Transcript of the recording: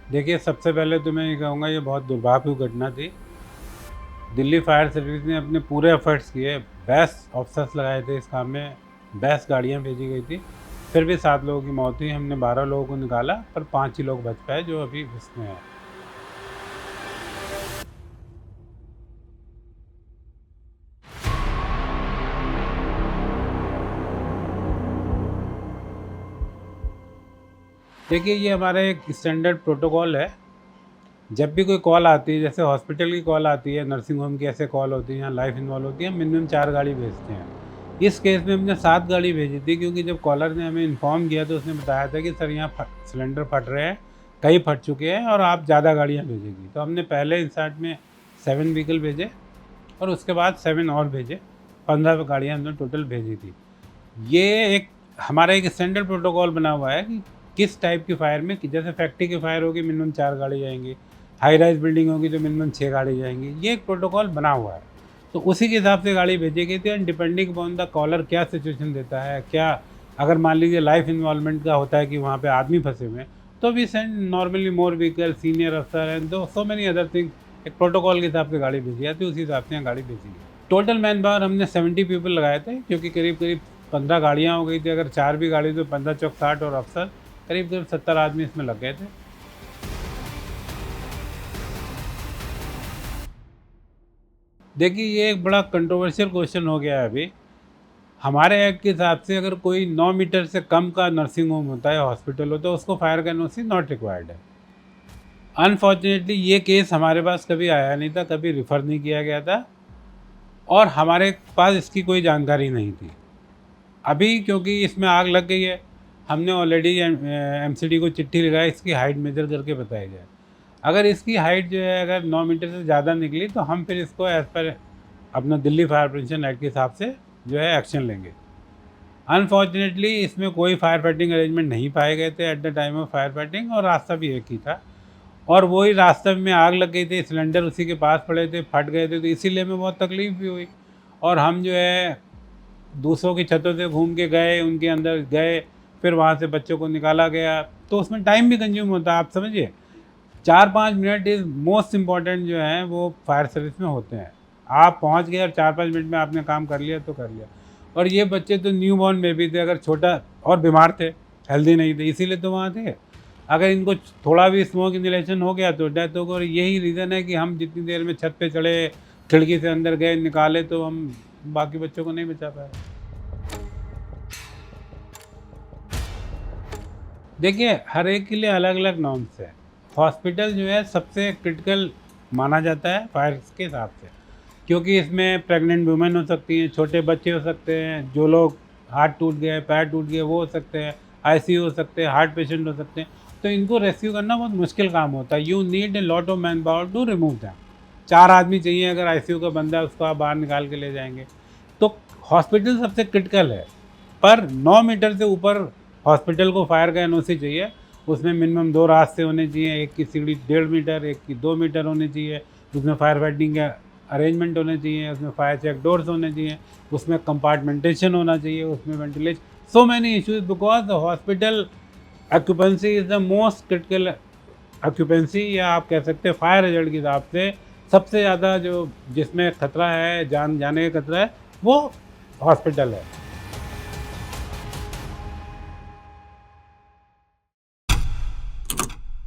देखिए, सबसे पहले तो मैं ये कहूँगा ये बहुत दुर्भाग्यपूर्ण घटना थी। दिल्ली फायर सर्विस ने अपने पूरे एफर्ट्स किए, बेस्ट ऑफिसर्स लगाए थे इस काम में, बेस्ट गाड़ियाँ भेजी गई थी। फिर भी 7 लोगों की मौत हुई, हमने 12 लोगों को निकाला पर 5 ही लोग बच पाए जो अभी उसमें हैं। देखिए, ये हमारा एक स्टैंडर्ड प्रोटोकॉल है। जब भी कोई कॉल आती है, जैसे हॉस्पिटल की कॉल आती है, नर्सिंग होम की ऐसे कॉल होती है, यहाँ लाइफ इन्वॉल्व होती है, हम मिनिमम 4 गाड़ी भेजते हैं। इस केस में हमने 7 गाड़ी भेजी थी क्योंकि जब कॉलर ने हमें इन्फॉर्म किया तो उसने बताया था कि सर यहाँ सिलेंडर फट रहे हैं, कई फट चुके हैं और आप ज़्यादा गाड़ियाँ भेजेगी। तो हमने पहले इंस्टार्ट में 7 व्हीकल भेजे और उसके बाद 7 और भेजे, 15 गाड़ियाँ हमने टोटल भेजी थी। ये एक हमारा एक स्टैंडर्ड प्रोटोकॉल बना हुआ है कि किस टाइप की फायर में, कि जैसे फैक्ट्री की फायर होगी मिनिमम 4 गाड़ी जाएंगी, हाई राइज बिल्डिंग होगी तो मिनिमम 6 गाड़ी जाएंगी। ये एक प्रोटोकॉल बना हुआ है, तो उसी के हिसाब से गाड़ी भेजी गई थी। And depending upon the caller क्या सिचुएशन देता है, क्या अगर मान लीजिए लाइफ इन्वॉल्वमेंट का होता है कि वहाँ पे आदमी फंसे हुए हैं, तो we send normally more vehicle, senior अफसर and do so many other thing. एक प्रोटोकॉल के हिसाब से गाड़ी भेजी जाती है, उसी हिसाब से यहाँ गाड़ी भेजी गई। टोटल मैन पावर हमने 70 पीपल लगाए थे क्योंकि करीब करीब 15 गाड़ियाँ हो गई थी। अगर 4 भी गाड़ी तो 15 चौक 60 और अफसर करीब करीब 70 आदमी इसमें लग गए थे। देखिए, ये एक बड़ा कंट्रोवर्शियल क्वेश्चन हो गया है अभी। हमारे एक्ट के हिसाब से अगर कोई 9 मीटर से कम का नर्सिंग होम होता है, हॉस्पिटल होता है, उसको फायर का एनओसी नॉट रिक्वायर्ड है। अनफॉर्चुनेटली ये केस हमारे पास कभी आया नहीं था, कभी रिफ़र नहीं किया गया था और हमारे पास इसकी कोई जानकारी नहीं थी। अभी क्योंकि इसमें आग लग गई है, हमने ऑलरेडी एमसीडी को चिट्ठी लगाई, इसकी हाइट मेजर करके बताई जाए। अगर इसकी हाइट जो है अगर 9 मीटर से ज़्यादा निकली तो हम फिर इसको एज़ पर अपना दिल्ली फायर प्रिवेंशन एक्ट के हिसाब से जो है एक्शन लेंगे। अनफॉर्चुनेटली इसमें कोई फायर फाइटिंग अरेंजमेंट नहीं पाए गए थे at the time of fire fighting, और रास्ता भी एक ही था और वही रास्ते में आग लग गई थी, सिलेंडर उसी के पास पड़े थे, फट गए थे, तो इसीलिए हमें बहुत तकलीफ भी हुई। और हम जो है दूसरों की छतों से घूम के गए, उनके अंदर गए, फिर वहाँ से बच्चों को निकाला गया, तो उसमें टाइम भी कंज्यूम होता है। आप समझिए 4-5 मिनट इज़ मोस्ट इम्पॉर्टेंट जो है वो फायर सर्विस में होते हैं। आप पहुँच गए और 4-5 मिनट में आपने काम कर लिया तो कर लिया। और ये बच्चे तो न्यू बॉर्न बेबी थे, अगर छोटा और बीमार थे, हेल्दी नहीं थे, इसीलिए तो वहाँ थे। अगर इनको थोड़ा भी स्मोक इन्हेलेशन हो गया तो डेथ होगी, और यही रीज़न है कि हम जितनी देर में छत पे चढ़े, खिड़की से अंदर गए, निकाले, तो हम बाकी बच्चों को नहीं बचा पाए। देखिए, हर एक के लिए अलग-अलग नॉर्म्स है। हॉस्पिटल जो है सबसे क्रिटिकल माना जाता है फायर के हिसाब से, क्योंकि इसमें प्रेग्नेंट वुमेन हो सकती हैं, छोटे बच्चे हो सकते हैं, जो लोग हाथ टूट गए, पैर टूट गए वो हो सकते हैं, आईसीयू हो सकते हैं, हार्ट पेशेंट हो सकते हैं। तो इनको रेस्क्यू करना बहुत मुश्किल काम होता है। You need a lot of man power to remove them. 4 आदमी चाहिए, अगर आईसीयू का बंदा है उसको आप बाहर निकाल के ले जाएँगे। तो हॉस्पिटल सबसे क्रिटिकल है, पर 9 मीटर से ऊपर हॉस्पिटल को फायर का एनओसी चाहिए। उसमें मिनिमम 2 रास्ते होने चाहिए, एक की सीढ़ी 1.5 मीटर, एक की 2 मीटर होनी चाहिए। उसमें फायर फाइटिंग का अरेंजमेंट होने चाहिए, उसमें फायर चेक डोर्स होने चाहिए, उसमें कंपार्टमेंटेशन होना चाहिए, उसमें ventilation, so many issues, because the hospital occupancy is the most critical occupancy, या आप कह सकते हैं फायर एजेंट के हिसाब से सबसे ज़्यादा जो जिसमें खतरा है, जान जाने का खतरा है, वो हॉस्पिटल है।